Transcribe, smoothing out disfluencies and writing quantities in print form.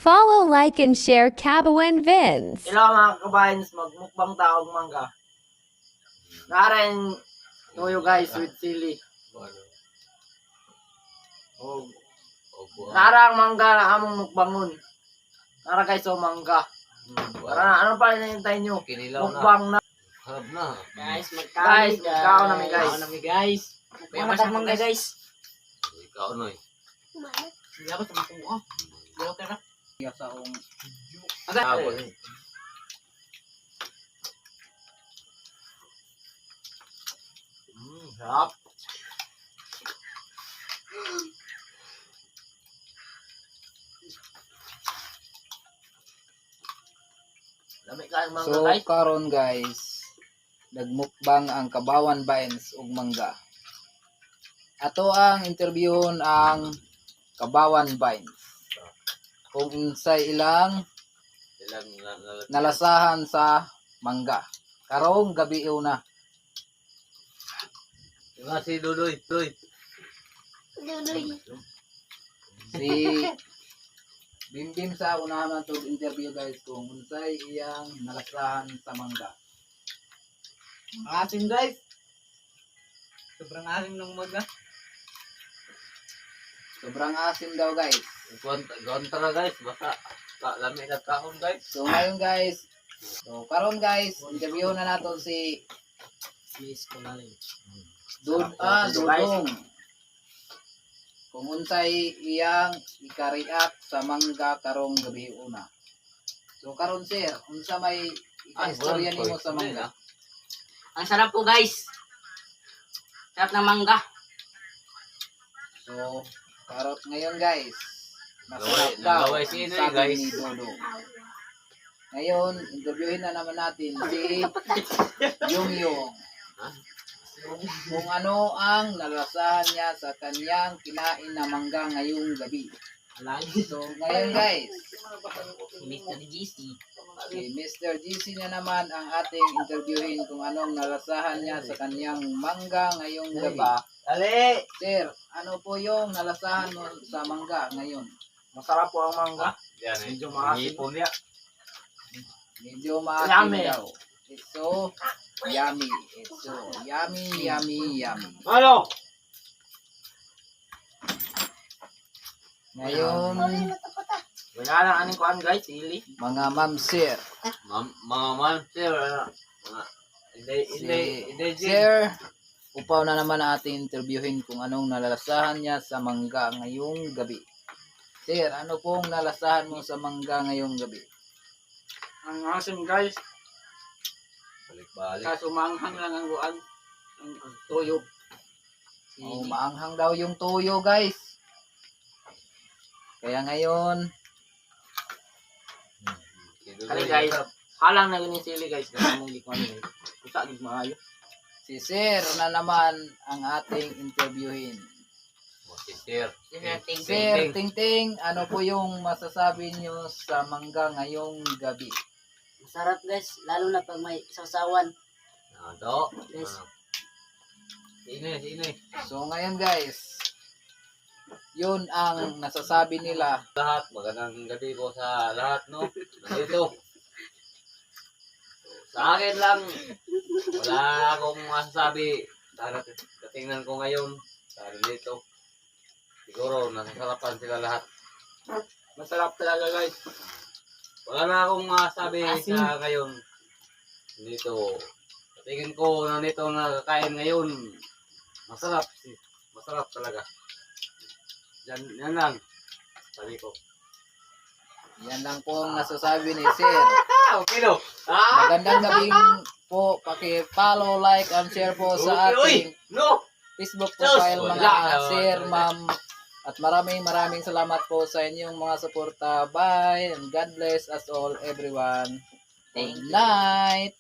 Follow, like, and share Kabawan Vins. Hello mga kabayan, magmukbang taog mangga. Narain toyo guys with chili. Oh. Narang mangga na among mukbangon. Nara guys o mangga. Tara na, ano pa hinihintay nyo? Mukbang na. Harap na. Guys, magkaon namin guys. Magkaon namin guys. May matag mangga guys. Ikaw noy. Hindi ako sa makuha. Dalaw ka na. Tawon. Sarap. Lamig ka ang mangga So guys. karon guys, nagmukbang ang Kabawan Vines ug mangga. Ato ang interviewon ang Kabawan Vines. Kung unsay ilang Ilang nalasahan sa mangga. Karong gabi una. Nga si Dudoy. Si Bimbim sa unahan man tog interview guys kung unsay iyang nalasahan sa mangga. Asim guys. Sobrang asim ng mangga. Sobrang asim daw guys. Gontra guys. Basta lamig na taon guys. So ngayon guys, karon guys, interview na nato si Please ko na rin. Dudong. Kung unsay iyang ika-react sa mangga karong gabi una. So karon sir, unsa may ika-istorya nimo sa mangga? Ang sarap po guys. Sarap ng mangga. So karot ngayon guys, masarap daw Nagaway ang si Inoy, sabi guys. ni Dudong. Ngayon, interviewin na naman natin si Yung. Kung ano ang nalasahan niya sa kanyang kinain na mangga ngayong gabi. Lagi. So ngayon guys, Mr. GC. si Mr. GC na naman ang ating interviewin kung anong nalasahan niya sa kanyang mangga ngayong gabi. Dali! Sir, ano po yung nalasahan mo sa mangga ngayon? Masarap po ang mangga. Yan eh. Medyo maasim. Hipon niya. Medyo maasim Yummy. daw. It's so yummy. It's so yummy. Ano? Ngayon, Wala lang aning kuan guys, chili. mga ma'am sir, Mga man sir. Hindi. sir, upaw na naman ating interviewin kung anong nalasahan niya sa mangga ngayong gabi. Sir, ano pong nalasahan mo sa mangga ngayong gabi? Ang asim guys. Balik-balik. Kaso manghang lang ang kuan. Ang toyo. Oh, maanghang daw yung tuyo, guys. Kaya ngayon, Kali guys. Halang na yun yung sili guys. Kasi mong likuan yun. Kusa gid maayo. si Sir na naman ang ating interviewin. Si sir. Sir, Ting, ano po yung masasabi niyo sa mangga ngayong gabi? Masarap guys. Lalo na pag may sausawan. Do. Yes. Sino. So ngayon guys, yun ang nasasabi nila. Lahat, magandang gabi po sa lahat, no? Nandito. Sa akin lang, wala akong masasabi. Tingnan ko ngayon, dahil dito. Siguro, nasasarapan sila lahat. Masarap talaga guys. Wala na akong masabi Asin. sa ngayon. Dito. Tingin ko na nito na kakain ngayon. Masarap. Masarap talaga. Yan lang. Sabi ko. Yan lang po ang nasasabi ni Sir. Okay no. Magandang gabing po, paki-follow, like, and share po sa ating No! Facebook profile Wala. mga sir, ma'am. At maraming salamat po sa inyong mga suporta. Bye and God bless us all everyone. Good night.